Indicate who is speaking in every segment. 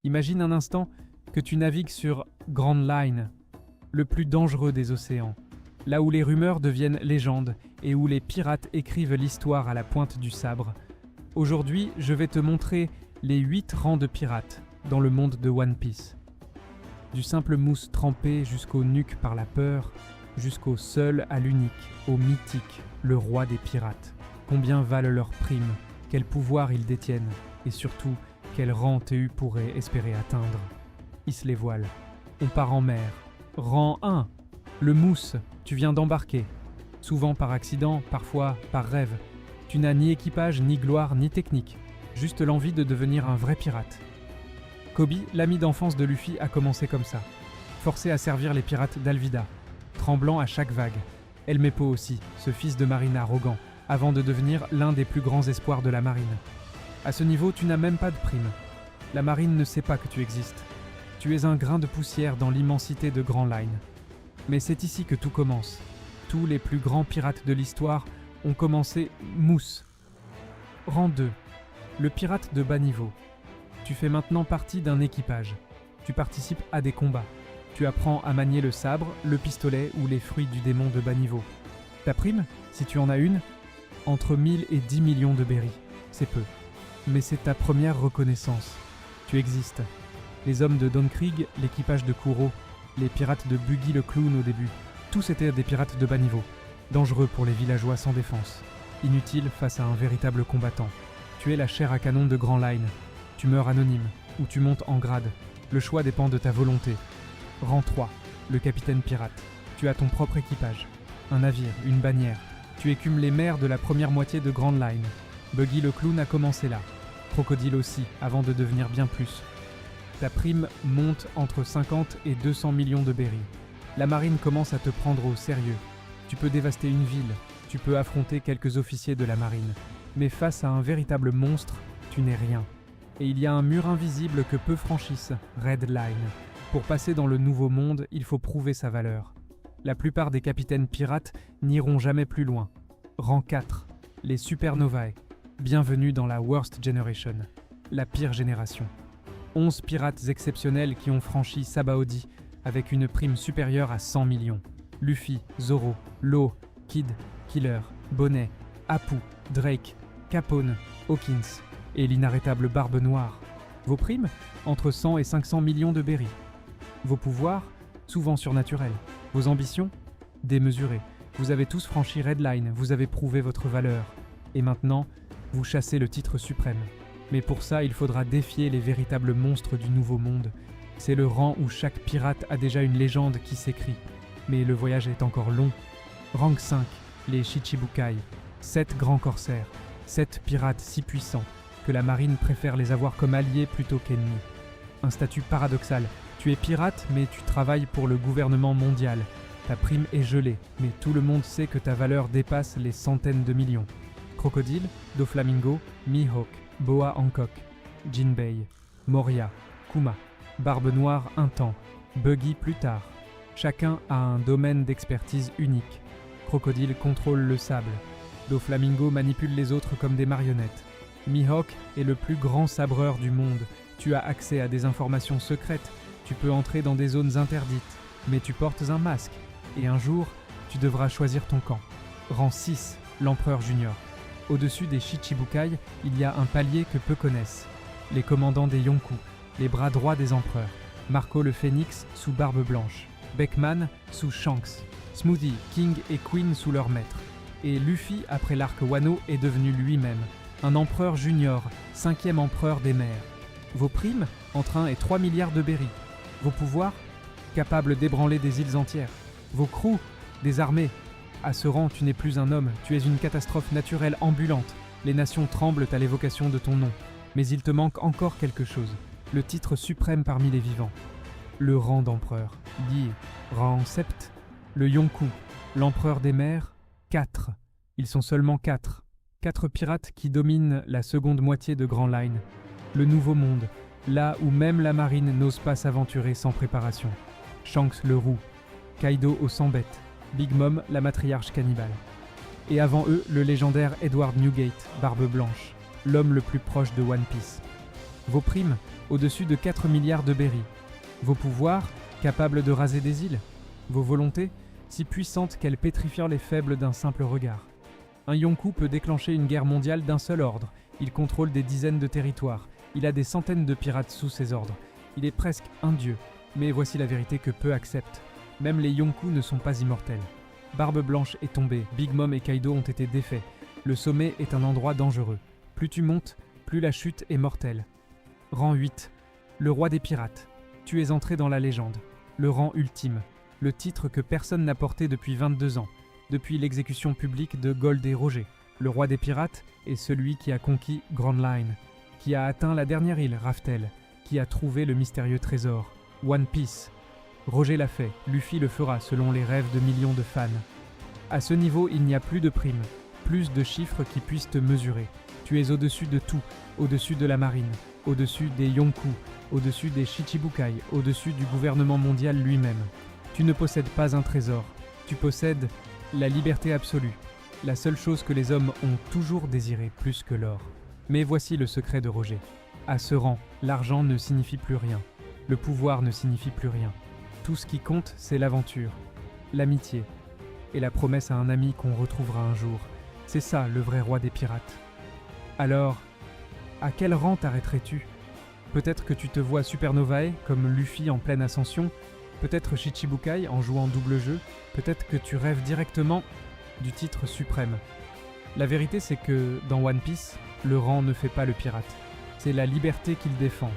Speaker 1: Imagine un instant que tu navigues sur Grand Line, le plus dangereux des océans, là où les rumeurs deviennent légendes et où les pirates écrivent l'histoire à la pointe du sabre. Aujourd'hui, je vais te montrer les 8 rangs de pirates dans le monde de One Piece. Du simple mousse trempé jusqu'au nuque par la peur, jusqu'au seul à l'unique, au mythique, le roi des pirates. Combien valent leurs primes, quel pouvoir ils détiennent, et surtout, quel rang TU pourrait espérer atteindre. Hisse les voiles. On part en mer. Rang 1. Le mousse, tu viens d'embarquer. Souvent par accident, parfois par rêve. Tu n'as ni équipage, ni gloire, ni technique. Juste l'envie de devenir un vrai pirate. Koby, l'ami d'enfance de Luffy, a commencé comme ça. Forcé à servir les pirates d'Alvida, tremblant à chaque vague. Elmepo aussi, ce fils de marine arrogant, avant de devenir l'un des plus grands espoirs de la marine. À ce niveau, tu n'as même pas de prime. La marine ne sait pas que tu existes. Tu es un grain de poussière dans l'immensité de Grand Line. Mais c'est ici que tout commence. Tous les plus grands pirates de l'histoire ont commencé mousse. Rang 2. Le pirate de bas niveau. Tu fais maintenant partie d'un équipage. Tu participes à des combats. Tu apprends à manier le sabre, le pistolet ou les fruits du démon de bas niveau. Ta prime, si tu en as une, entre 1000 et 10 millions de berries. C'est peu. Mais c'est ta première reconnaissance. Tu existes. Les hommes de Don Krieg, l'équipage de Kuro, les pirates de Buggy le Clown au début, tous étaient des pirates de bas niveau. Dangereux pour les villageois sans défense. Inutile face à un véritable combattant. Tu es la chair à canon de Grand Line. Tu meurs anonyme, ou tu montes en grade. Le choix dépend de ta volonté. Rang 3. Le capitaine pirate. Tu as ton propre équipage. Un navire, une bannière. Tu écumes les mers de la première moitié de Grand Line. Buggy le Clown a commencé là. Crocodile aussi, avant de devenir bien plus. Ta prime monte entre 50 et 200 millions de berries. La marine commence à te prendre au sérieux. Tu peux dévaster une ville, tu peux affronter quelques officiers de la marine. Mais face à un véritable monstre, tu n'es rien. Et il y a un mur invisible que peu franchissent, Red Line. Pour passer dans le nouveau monde, il faut prouver sa valeur. La plupart des capitaines pirates n'iront jamais plus loin. Rang 4. Les Supernovae. Bienvenue dans la Worst Generation, la pire génération. 11 pirates exceptionnels qui ont franchi Sabaody avec une prime supérieure à 100 millions. Luffy, Zoro, Law, Kid, Killer, Bonnet, Apu, Drake, Capone, Hawkins et l'inarrêtable Barbe Noire. Vos primes, entre 100 et 500 millions de berries. Vos pouvoirs, souvent surnaturels. Vos ambitions, démesurées. Vous avez tous franchi Red Line, vous avez prouvé votre valeur. Et maintenant, vous chassez le titre suprême. Mais pour ça, il faudra défier les véritables monstres du Nouveau Monde. C'est le rang où chaque pirate a déjà une légende qui s'écrit. Mais le voyage est encore long. Rang 5, les Shichibukai. 7 grands corsaires. 7 pirates si puissants que la marine préfère les avoir comme alliés plutôt qu'ennemis. Un statut paradoxal. Tu es pirate, mais tu travailles pour le gouvernement mondial. Ta prime est gelée, mais tout le monde sait que ta valeur dépasse les centaines de millions. Crocodile, Doflamingo, Mihawk, Boa Hancock, Jinbei, Moria, Kuma, Barbe Noire un temps, Buggy plus tard. Chacun a un domaine d'expertise unique. Crocodile contrôle le sable. Doflamingo manipule les autres comme des marionnettes. Mihawk est le plus grand sabreur du monde. Tu as accès à des informations secrètes. Tu peux entrer dans des zones interdites. Mais tu portes un masque. Et un jour, tu devras choisir ton camp. Rang 6, l'empereur junior. Au-dessus des Shichibukai, il y a un palier que peu connaissent. Les commandants des Yonkou, les bras droits des empereurs. Marco le Phénix sous Barbe Blanche. Beckman sous Shanks. Smoothie, King et Queen sous leur maître. Et Luffy, après l'arc Wano, est devenu lui-même un empereur junior, 5e empereur des mers. Vos primes, entre 1 et 3 milliards de berries. Vos pouvoirs, capables d'ébranler des îles entières. Vos crews, des armées. À ce rang, tu n'es plus un homme, tu es une catastrophe naturelle ambulante. Les nations tremblent à l'évocation de ton nom. Mais il te manque encore quelque chose, le titre suprême parmi les vivants. Le rang d'empereur. Yi, rang 7. Le Yonkou, l'empereur des mers, 4. Ils sont seulement 4. 4 pirates qui dominent la seconde moitié de Grand Line. Le nouveau monde, là où même la marine n'ose pas s'aventurer sans préparation. Shanks le roux, Kaido au sang bête, Big Mom la matriarche cannibale. Et avant eux, le légendaire Edward Newgate, Barbe Blanche, l'homme le plus proche de One Piece. Vos primes, au-dessus de 4 milliards de berries. Vos pouvoirs, capables de raser des îles. Vos volontés, si puissantes qu'elles pétrifient les faibles d'un simple regard. Un Yonkou peut déclencher une guerre mondiale d'un seul ordre. Il contrôle des dizaines de territoires. Il a des centaines de pirates sous ses ordres. Il est presque un dieu. Mais voici la vérité que peu acceptent. Même les Yonkou ne sont pas immortels. Barbe Blanche est tombée, Big Mom et Kaido ont été défaits. Le sommet est un endroit dangereux. Plus tu montes, plus la chute est mortelle. Rang 8. Le roi des pirates. Tu es entré dans la légende. Le rang ultime. Le titre que personne n'a porté depuis 22 ans. Depuis l'exécution publique de Gold et Roger. Le roi des pirates est celui qui a conquis Grand Line, qui a atteint la dernière île, Raftel, qui a trouvé le mystérieux trésor, One Piece. Roger l'a fait, Luffy le fera selon les rêves de millions de fans. À ce niveau, il n'y a plus de primes, plus de chiffres qui puissent te mesurer. Tu es au-dessus de tout, au-dessus de la marine, au-dessus des Yonkou, au-dessus des Shichibukai, au-dessus du gouvernement mondial lui-même. Tu ne possèdes pas un trésor, tu possèdes la liberté absolue, la seule chose que les hommes ont toujours désirée plus que l'or. Mais voici le secret de Roger. À ce rang, l'argent ne signifie plus rien, le pouvoir ne signifie plus rien. Tout ce qui compte, c'est l'aventure, l'amitié et la promesse à un ami qu'on retrouvera un jour. C'est ça le vrai roi des pirates. Alors, à quel rang t'arrêterais-tu ? Peut-être que tu te vois Supernovae comme Luffy en pleine ascension, peut-être Shichibukai en jouant double jeu, peut-être que tu rêves directement du titre suprême. La vérité c'est que dans One Piece, le rang ne fait pas le pirate. C'est la liberté qu'il défend.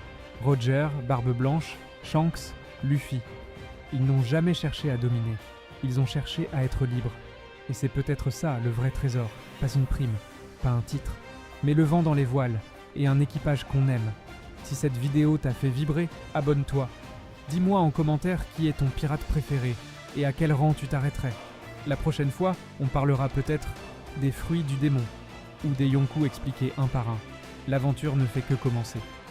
Speaker 1: Roger, Barbe Blanche, Shanks, Luffy. Ils n'ont jamais cherché à dominer. Ils ont cherché à être libres. Et c'est peut-être ça le vrai trésor. Pas une prime, pas un titre, mais le vent dans les voiles et un équipage qu'on aime. Si cette vidéo t'a fait vibrer, abonne-toi. Dis-moi en commentaire qui est ton pirate préféré et à quel rang tu t'arrêterais. La prochaine fois, on parlera peut-être des fruits du démon ou des Yonkou expliqués un par un. L'aventure ne fait que commencer.